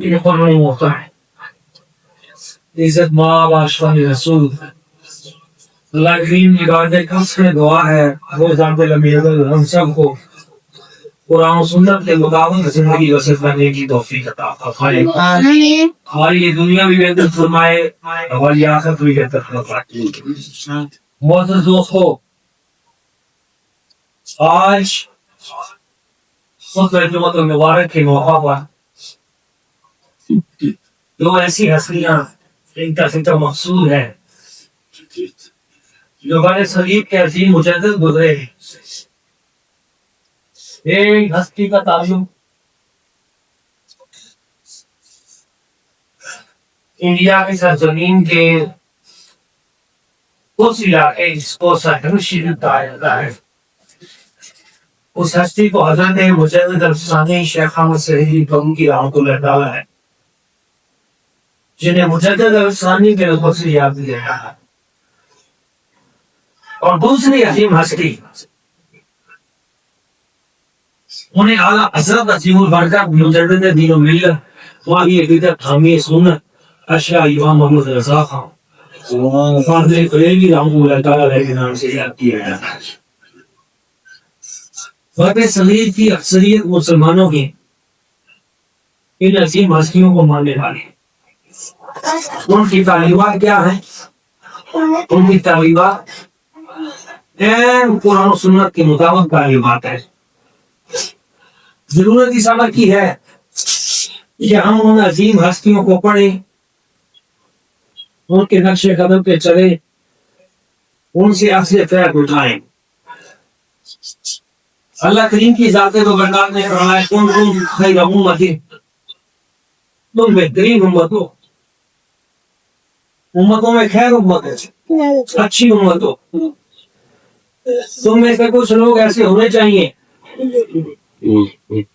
يقرر موقع عزت ماں بادشاہ رسول اللہ کریم کی بارگاہ قصد میں دعا ہے وہ ذات العمیت ہم سب کو قرآن و سنت کے مطابق زندگی بسر کرنے کی توفیق عطا فرمائے. ہماری یہ دنیا بھی بہتر فرمائے, ہماری آخرت بھی بہتر فرمائے. معزز دوستو, آج خطبہ جمعۃ المبارک کے موقع پر دو ایسی ہستیاں ان کا ذکر مقصود ہے جو بڑے صلیب کے عظیم مجدد گزرے. ایک ہستی کا تعلق انڈیا کی سرزمین کے اس علاقے جس کو ساحل شریف کہا جاتا ہے, اس ہستی کو حضرت مجدد افسانی شیخ احمد سعیدی گنگوہی رحمۃ اللہ تعالی ہے, جنہیں مجدد افسانی کے لقب سے یاد کیا جاتا ہے. اور دوسری عظیم ہستی انہیں اعلیٰ حضرت عظیم البرکت مجدد دین و ملت والی عقیدت حامی سنت اشرا امام محمد رضا خان فاضل بریلوی رحمۃ اللہ تعالی علیہ کے نام سے یاد کیا جاتا ہے. وقت صغیر کی اکثریت مسلمانوں کی ان عظیم ہستیوں کو ماننے والے. ان کی تعلیمات کیا ہیں؟ ان کی تعلیمات قرآن و سنت کے مطابق تعلیمات ہے. ضرورت اس عمل کی ہے کہ ہم ان عظیم ہستیوں کو پڑھیں, ان کے نقش قدم پہ چلیں, ان سے اصل فیض اٹھائیں. اللہ کریم کی ذات و برکات نے فرمایا تم خیر امت, تم بہترین امت ہو, امتوں میں خیر امت ہے, اچھی امت ہو. تم میں سے کچھ لوگ ایسے ہونے چاہیے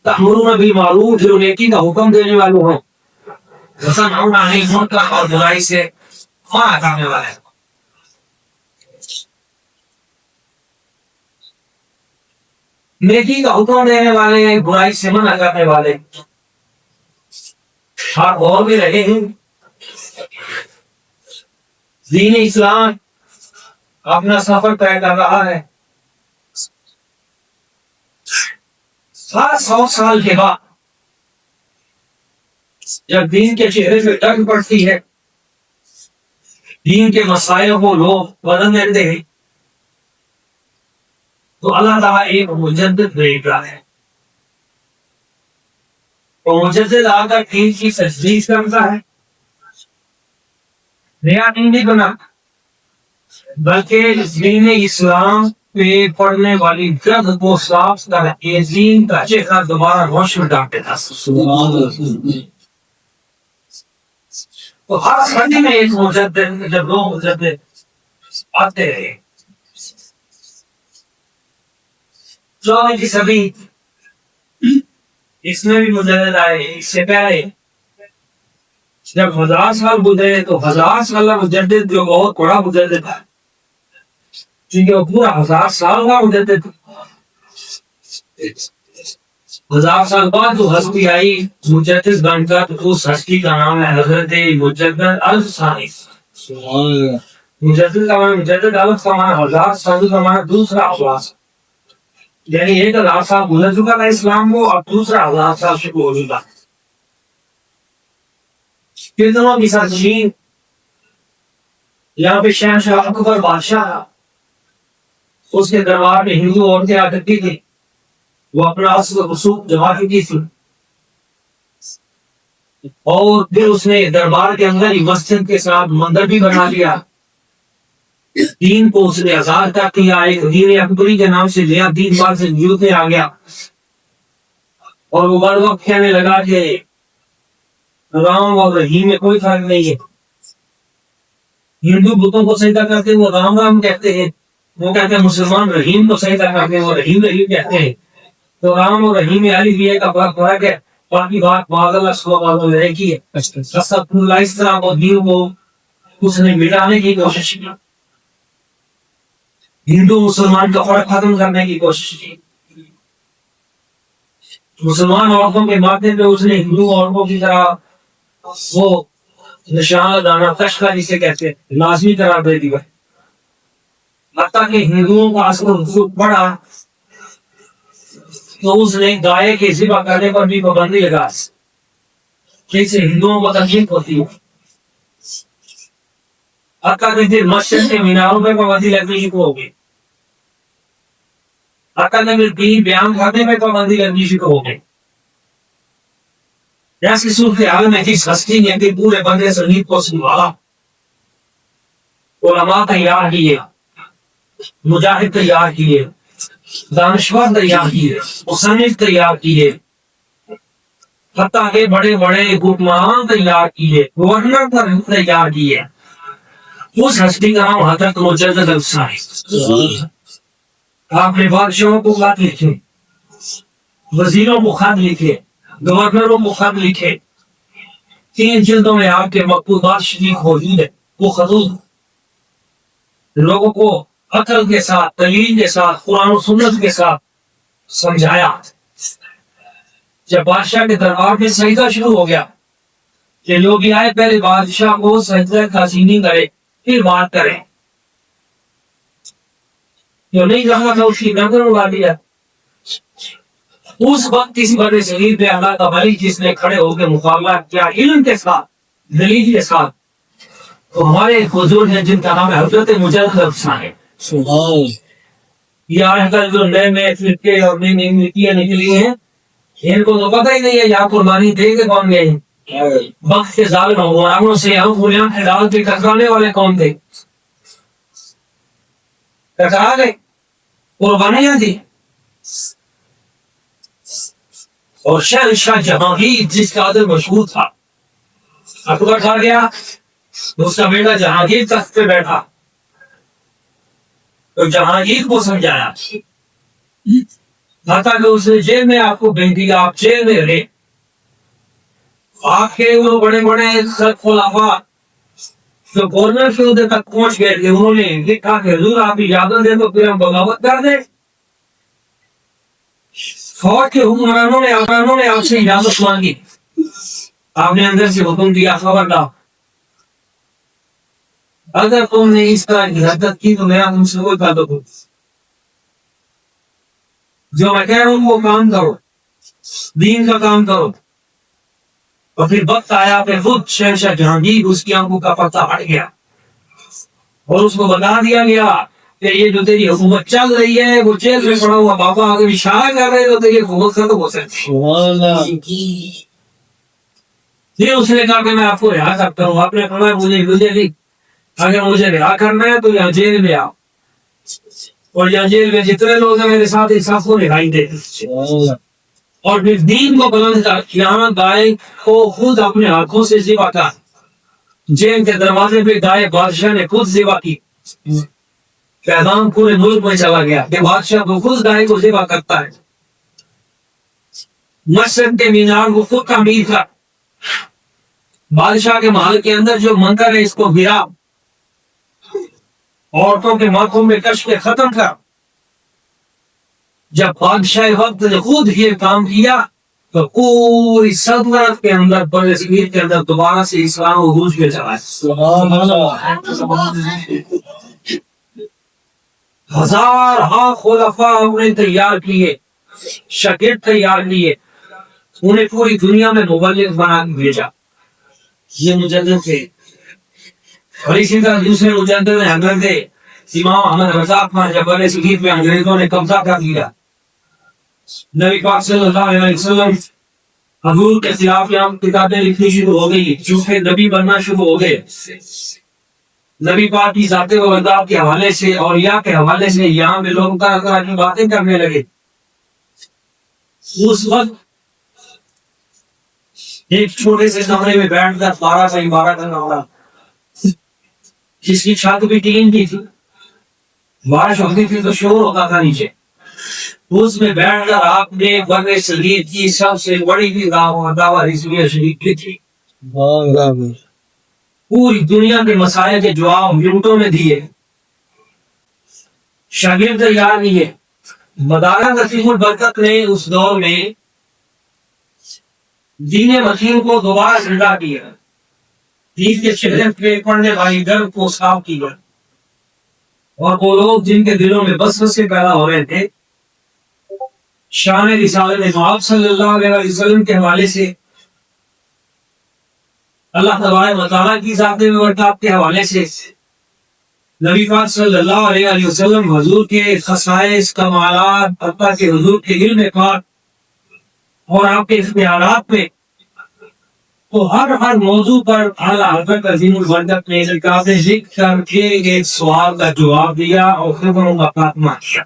تأمرون بالمعروف, جو نیکی کا حکم دینے والے ہوں, وتنہون عن المنکر, اور برائی سے منع کرنے والے. نیکی کا حکم دینے والے, برائی سے منع کرنے والے. آپ غور بھی رہے ہیں, دین اسلام اپنا سفر طے کر رہا ہے. 700 سال کے بعد جب دین کے چہرے پہ ڈگ پڑتی ہے, دین کے مسائل کو لوگ بدل دیتے ہیں, تو اللہ تعالیٰ ایک مجدد بھیج رہا ہے. وہ مجدد آ کر دین کی تجدید کرتا ہے, نیا دین نہیں بنا بلکہ دین اسلام پہ پڑھنے والی گرد کو صاف کر کے دین کا چہرہ دوبارہ روشن ڈال دیتا. تو ہر صدی میں ایک مجدد, جب لوگ مجدد آتے رہے. 14ویں صدی اس میں بھی مجدد آئے. اس سے پہلے جب 1000 سال گزرے تو 1000 سال مجدد جو بہت بڑا مجدد تھا, کیونکہ وہ پورا 1000 سال کا مجدد تھا. 1000 سال بعد جو ہستی آئی مجدد بن کر, اس ہستی کا نام ہے حضرت مجدد الفسانی. مجدد کا معنی مجدد, الف کا معنی 1000, سال کا معنی دوسرا آغاز. یعنی ایک 1000 سال گزر چکا تھا اسلام کو, اور دوسرا 1000 سال شروع ہو چکا. کتنوں کی سرزمین, یہاں پہ شہنشاہ اکبر بادشاہ, اس کے دربار میں ہندو عورتیں آ کرتی تھی, وہ اپنا اصل رسوخ جمع کی تھی. اور پھر اس نے دربار کے اندر ہی مسجد کے ساتھ مندر بھی بنا لیا. دین کو اس نے آزاد کر دیا, ایک دین اکبری کے نام سے نیا دین بعد سے وجود میں آ گیا. اور وہ بر وقت کہنے لگا کہ رام اور رحیم میں کوئی فرق نہیں ہے. ہندو بتوں کو سجدہ کرتے ہیں, وہ رام رام کہتے ہیں. وہ کہتے ہیں مسلمان رحیم کو سجدہ کرتے ہیں, وہ رحیم رحیم کہتے ہیں. تو رام اور رحیم میں الف یہ کا فرق ہے. باقی بات معاذ اللہ سبحانہ رہے کی ہے. اس طرح وہ دین کو اس نے مٹانے کی کوشش کی, ہندو مسلمان کا فرق ختم کرنے کی کوشش کی. مسلمان عورتوں کے ماتھے پہ اس نے ہندو عورتوں کی طرح وہ نشان لگانا کشکا جسے کہتے ہیں لازمی قرار دے دیا. حتیٰ کہ ہندوؤں کا اثر رسوخ پڑا تو اس نے گائے کے ذبح کرنے پر بھی پابندی لگا جیسے ہندوؤں کو تکلیف ہوتی ہے. حتیٰ کہ پھر مسجد کے میناروں پہ پابندی لگنی شروع ہو گئی. حتیٰ کہ پھر دین بیان کرنے پہ پابندی لگنی شروع ہو گئی. ایسی صورتحال میں جس ہستی نے کہ پورے بندے سنگیت کو سنبھالا، علماء تیار کیے، مجاہد تیار کیے، دانشور تیار کیے، مصنف تیار کیے، حتیٰ کہ بڑے بڑے حکمران تیار کیے، گورنر تیار کیے. اس ہستی کا نام حضرت مجدد الفسانی. آپ نے بادشاہوں کو خط لکھے، وزیروں کو خط لکھے، گورنروں کو خط لکھے. 3 جلدوں میں آپ کے مکتوبات شریف موجود ہے. وہ خطوط لوگوں کو عقل کے ساتھ، دلیل کے ساتھ، قرآن و سنت کے ساتھ سمجھایا. جب بادشاہ کے دربار میں سجدہ شروع ہو گیا کہ لوگ آئے پہلے بادشاہ کو سجدہ تسلیم کرے پھر بات کریں. جو نہیں کہا تھا اس کی نظر اڑا دیا. اس وقت کسی بڑے شہید پہ اللہ کا ولی جس نے کھڑے ہو کے مقابلہ کیا علم کے ساتھ، دلیل کے ساتھ، تو ہمارے حضور نے جن کا نام ہے حضرت مجدد الفسانی. یہ آج کل جو نئے نئے فرقے اور نئی نئی نیتیاں نکلی ہیں، ان کو تو پتہ ہی نہیں ہے یہاں قربانی دے کے کون گئے ہیں. وقت کے ظالم حکمرانوں سے ہم بنیاد کے ڈال کے ٹکرانے والے کون تھے؟ ٹکرا گئے، قربانیاں دی. اور شہنشاہ جہانگیر جس کا عدل مشہور تھا، اکبر کھا گیا، اس کا بیٹا جہانگیر تخت پہ بیٹھا تو جہانگیر کو سمجھایا. حتیٰ کہ اس نے جیل میں آپ کو بھیج دیا، آپ جیل میں رہے. آپ کے وہ بڑے بڑے خلافہ جو گورنر کے عہدے تک پہنچ گئے تھے، انہوں نے لکھا کہ حضور آپ اجازت دیں تو پھر ہم بغاوت کر دیں. فوج کے حکمرانوں نے آپ سے اجازت مانگی. آپ نے اندر سے حکم دیا خبردار، اگر تم نے اس طرح کی حرکت کی تو میرا تم سے کوئی تعلق ہو. جو میں کہہ رہا ہوں وہ کام کرو، دین کا کام کرو. اور پھر وقت آیا کہ خود شہنشاہ جہانگیر اس کی آنکھوں کا پتہ ہٹ گیا اور اس کو بتا دیا گیا کہ یہ جو تیری حکومت چل رہی ہے وہ جیل میں پڑا ہوا بابا اگر اشارہ کر رہے تو تیری حکومت ختم ہو سکتی. یہ اس نے کہا کہ میں آپ کو رہا کرتا ہوں. آپ نے کہا مجھے نہیں، اگر مجھے رہا کرنا ہے تو یہاں جیل میں آؤ، اور یہاں جیل میں جتنے لوگ ہیں میرے ساتھ سب کو رہائی دے. اور پھر دین کو بلند کر یہاں گائے کو خود اپنے ہاتھوں سے ذبح کر. جیل کے دروازے پہ گائے بادشاہ نے خود ذبح کی. پیغام پورے ملک میں چلا گیا کہ بادشاہ کو خود گائے کو ذبح کرتا ہے. مسجد کے مینار کو خود تعمیر کر. بادشاہ کے محل کے اندر جو منتر ہے اس کو گرا. عورتوں کے ماتھوں میں کش کے ختم کر. جب بادشاہ وقت نے خود یہ کام کیا تو پوری سلطنت کے اندر، بڑے صغیر کے اندر دوبارہ سے اسلام عروج پہ چلا. ہزار خلفاء انہیں تیار کیے، شاگرد تیار کیے، انہیں پوری دنیا میں مبلغ بنا کے بھیجا. یہ مجدد تھے. اور اسی طرح دوسرے مجدد حضرت امام احمد رضا خان جب بڑے صغیر پہ انگریزوں نے قبضہ کر لیا، نبی پاک صلی اللہ علیہ وسلم حضور کے خلاف یہاں کتابیں لکھنی شروع ہو گئی، جھوٹے نبی بننا شروع ہو گئے. نبی پاک کی ذات و اقدار کے حوالے سے اور یا کے حوالے سے یہاں پہ لوگ طرح طرح کی باتیں کرنے لگے. اس وقت ایک چھوٹے سے کمرے میں بیٹھ کر 12 سے 12 کرنا ہوا، جس کی چھت بھی ٹین کی تھی، بارش ہوتی تھی تو شور ہوتا تھا نیچے. اس میں بیٹھ کر آپ نے بڑے صغیر کی سب سے بڑی بھی دعویٰ رسمیہ شریف کی تھی. پوری دنیا کے مسائل کے جواب منٹوں میں دیے. شاگرد تیار کیے. مدارہ نصیب البرکت نے اس دور میں دین متین کو دوبارہ زندہ کیا، دین کے چہرے پہ پڑنے والی ڈر کو صاف کیا، اور وہ لوگ جن کے دلوں میں بس سے پیدا ہو رہے تھے شان رسالت آپ صلی اللہ علیہ وسلم کے حوالے سے، اللہ تبارک و تعالیٰ کی ذات برکات کے حوالے سے، نبی پاک صلی اللہ علیہ وسلم حضور کے خصائص کمالات، اللہ کے حضور کے علم پاک اور آپ کے اختیارات میں، تو ہر موضوع پر اعلیٰ حضرت عظیم البرکت نے القاب ذکر کر کے ایک سوال کا جواب دیا اور خبروں کا خاتمہ کیا۔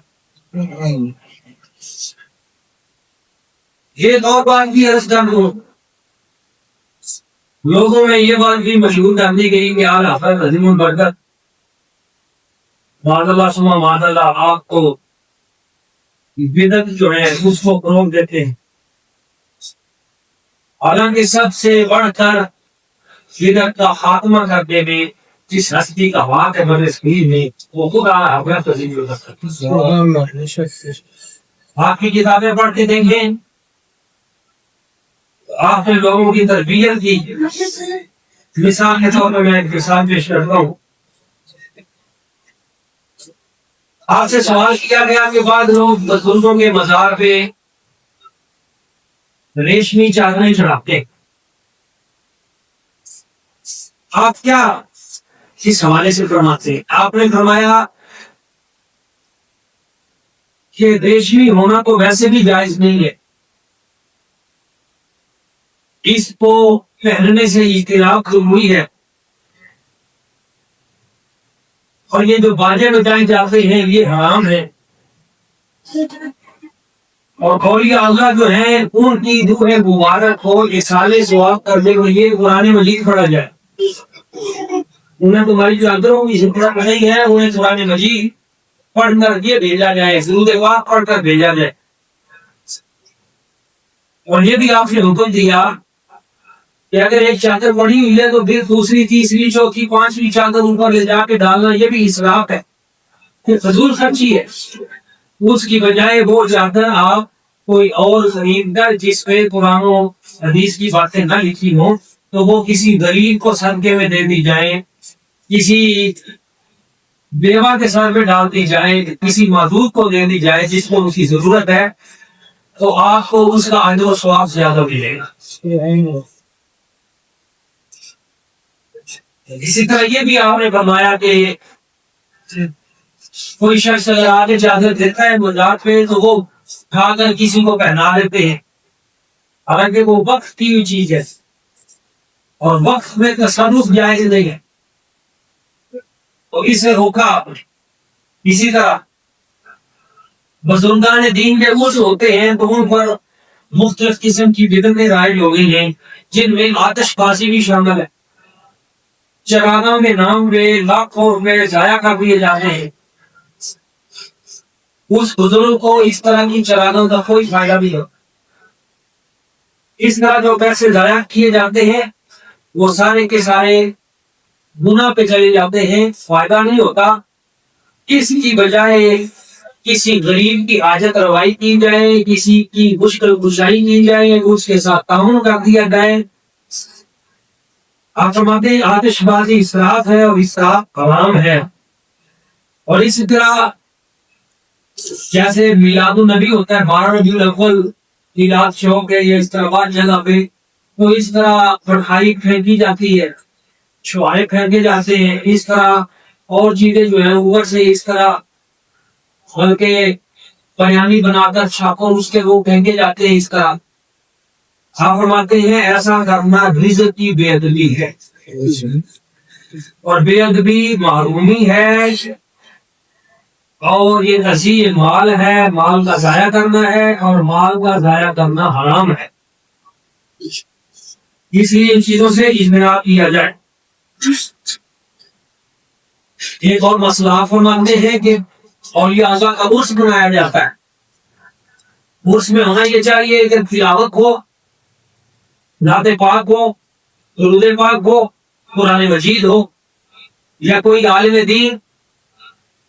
یہ دور بات بھی عرض کر دوں، لوگوں میں یہ بات بھی مشہور کر دی گئی کہ اعلیٰ حضرت عظیم البرکت معاذ اللہ ثم معاذ اللہ آپ کو بدعت جو ہے اس کو فروغ دیتے ہیں، حالانکہ سب سے بڑھ کر بدعت کا خاتمہ کرنے میں جس ہستی کا واقع ہے برصغیر میں وہ خود اعلیٰ حضرت عظیم البرکت۔ آپ کی کتابیں پڑھ کے دیکھیں، آپ نے لوگوں کی تربیت کی۔ مثال کے طور پر میں ایک مثال پیش کرتا ہوں، آپ سے سوال کیا گیا کہ بعض لوگ بزرگوں کے مزار پہ ریشمی چادریں چڑھاتے، آپ کیا اس حوالے سے فرماتے ہیں؟ آپ نے فرمایا کہ ریشمی ہونا تو ویسے بھی جائز نہیں ہے، اس کو پہننے سے اختلاف ضروری ہے، اور یہ جو باجے بجائے جاتے ہیں یہ حرام ہے، اور اولیاء اللہ جو ہیں ان کی دعائیں مبارک ہو اصالے ثواب کرنے کے لیے قرآن مجید پڑھا جائے۔ انہیں تمہاری جو اندروں کی شکرہ نہیں ہے انہیں قرآن مجید پڑھ کر یہ بھیجا جائے، درود پاک پڑھ کر بھیجا جائے۔ اور یہ بھی آپ نے حکم دیا کہ اگر ایک چادر پڑی ہوئی ہے تو پھر دوسری، تیسری، چوتھی، پانچویں چادر اوپر لے جا کے ڈالنا یہ بھی اسراف ہے، پھر فضول خرچی ہے۔ اس کی بجائے وہ چادر آپ کوئی اور خرید کر جس پہ قرآن و حدیث کی باتیں نہ لکھی ہوں تو وہ کسی غریب کو صدقے میں دے دی جائے، کسی بیوہ کے سر پہ ڈال دی جائے، کسی معذور کو دے دی جائے جس کو اس کی ضرورت ہے، تو آپ کو اس کا اجر و ثواب زیادہ ملے گا۔ اسی طرح یہ بھی آپ نے فرمایا کہ کوئی شخص آگے چادر دیتا ہے مزاد پہ تو وہ اٹھا کر کسی کو پہنا دیتے ہیں، حالانکہ وہ وقت کی ہوئی چیز ہے اور وقت میں تصرف جائز نہیں ہے، تو اسے روکا آپ نے۔ اسی طرح بزرگان دین کے عرص ہوتے ہیں تو ان پر مختلف قسم کی بدعتیں رائج ہو گئی ہیں، جن میں آتش بازی بھی شامل ہے۔ چراغاں کے نام پہ لاکھوں روپے ضائع کر دیے جاتے ہیں، اس بزرگ کو اس طرح کی چراغوں کا کوئی فائدہ نہیں ہوتا۔ اس طرح جو پیسے ضائع کیے جاتے ہیں وہ سارے کے سارے گناہ پہ چلے جاتے ہیں، فائدہ نہیں ہوتا۔ اس کی بجائے کسی غریب کی حاجت روائی کی جائے، کسی کی مشکل کشائی کی جائے، اس کے ساتھ تعاون کر دیا جائے۔ آپ فرماتے ہیں آتش بازی اسراف ہے اور اسراف حرام ہے۔ اور اسی طرح جیسے میلاد النبی ہوتا ہے 12 ربیع الاول، میلاد شوق ہے یہ اس طرح بعض جگہ پہ، تو اس طرح پٹھائی پھینکی جاتی ہے، چھوائے پھینکے جاتے ہیں، اس طرح اور چیزیں جو ہیں اوپر سے اس طرح ہلکے بیانی بنا کر چھاپوں اس کے وہ پھینکے جاتے ہیں۔ اس طرح آپ فرماتے ہیں ایسا کرنا رزق کی بے ادبی ہے، اور بے ادبی محرومی ہے، اور یہ نزیع مال ہے، مال کا ضائع کرنا ہے، اور مال کا ضائع کرنا حرام ہے، اس لیے ان چیزوں سے اجتناب کیا جائے۔ ایک اور مسئلہ آپ فرماتے ہیں کہ اولیاء اللہ کا عرس بنایا جاتا ہے، عرس میں ہونا یہ چاہیے کہ تلاوت ہو، ذات پاک ہو، درود پاک ہو، قرآن مجید ہو، یا کوئی عالم دین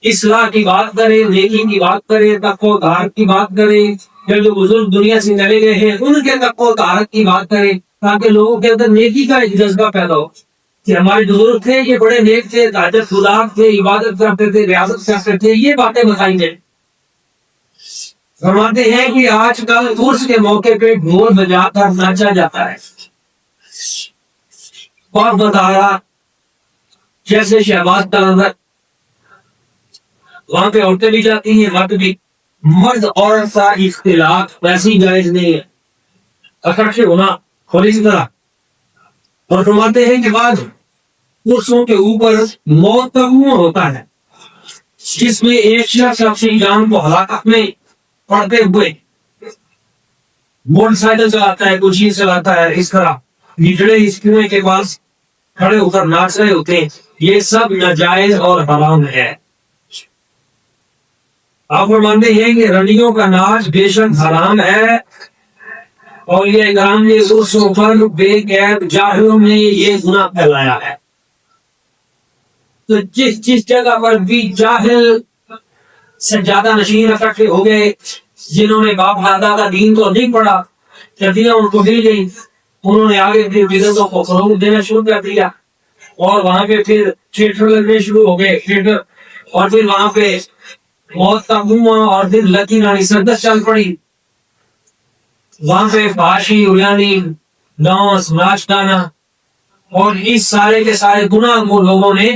اصلاح کی بات کرے، نیکی کی بات کرے، تقوی و طہارت کی بات کرے، یا جو بزرگ دنیا سے چلے گئے ہیں ان کے تقوی و طہارت کی بات کرے، تاکہ لوگوں کے اندر نیکی کا ایک جذبہ پیدا ہو کہ ہمارے بزرگ تھے، یہ بڑے نیک تھے، تہجد گزار تھے، عبادت کرتے تھے، ریاضت کرتے تھے، یہ باتیں بتائیں گے۔ فرماتے ہیں کہ آج کل عرس کے موقع پہ ڈھول بجا کر ناچا جاتا ہے اور بتایا جیسے شہباز کا نظر، وہاں پہ عورتیں بھی جاتی ہیں، مرد بھی، مرد عورت کا اختلاط ویسے ہی جائز نہیں ہے، اکٹھے ہونا تھوڑی سی طرح۔ اور فرماتے ہیں کہ بعد عرسوں کے اوپر موت کا کنواں ہوتا ہے جس میں ایک شخص اپنی جان کو ہلاکت میں پڑتے ہوئے موٹر سائیکل چلاتا ہے، کوئی چیز چلاتا ہے، اس طرح ہجڑے اس کنویں کے پاس کھڑے ہو کر ناچ رہے ہوتے ہیں، یہ سب ناجائز اور حرام ہے۔ آپ فرماتے ہیں کہ رنڈیوں کا ناچ بے شک حرام ہے، اور یہ گرام نے عرصوں پر بے غیر جاہلوں نے یہ گناہ پھیلایا ہے۔ تو جس جگہ پر بھی جاہل سجادہ نشین اکٹھے ہو گئے، جنہوں نے باپ دادا کا دین تو نہیں پڑھا، چٹیاں ان کو مل گئی، انہوں نے آگے پھر بدعتوں کو فروغ دینا شروع کر دیا، اور وہاں پہ پھر تھیٹر لگنے شروع ہو گئے، تھیٹر، اور پھر وہاں پہ موت کا کنواں، اور پھر لکی رانی سردس چل پڑی، وہاں پہ فحاشی، اریانی، ڈانس، ناچ گانا، اور اس سارے کے سارے گناہ کو لوگوں نے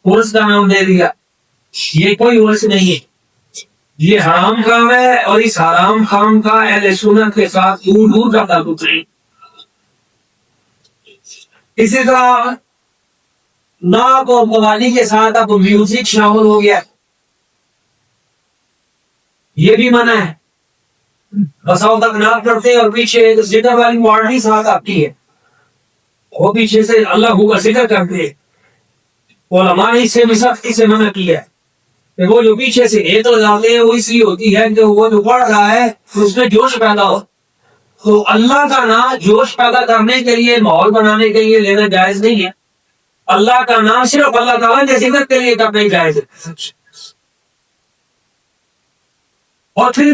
عرس کا نام دے دیا۔ یہ کوئی عرس نہیں ہے، یہ حرام کام ہے، اور اس حرام کام کا اہل سنت کے ساتھ دور دور کا تعلق نہیں۔ اسی طرح ناک اور قوالی کے ساتھ اب میوزک شامل ہو گیا، یہ بھی منع ہے۔ بساؤ تک ناک کرتے اور پیچھے ایک ذکر والی پارٹی ساتھ آتی ہے، وہ پیچھے سے اللہ کا ذکر کرتے ہیں، علماء نے اس سے بھی سختی سے منع کیا ہے کہ وہ جو پیچھے سے ایک لگاتے ہیں وہ اس لیے ہوتی ہے کہ وہ جو پڑھ رہا ہے اس میں جوش پیدا ہو۔ تو اللہ کا نام جوش پیدا کرنے کے لیے، ماحول بنانے کے لیے لینا جائز نہیں ہے۔ اللہ کا نام صرف اللہ تعالیٰ کے ذکر کے لیے کرنا جائز ہے۔ اور پھر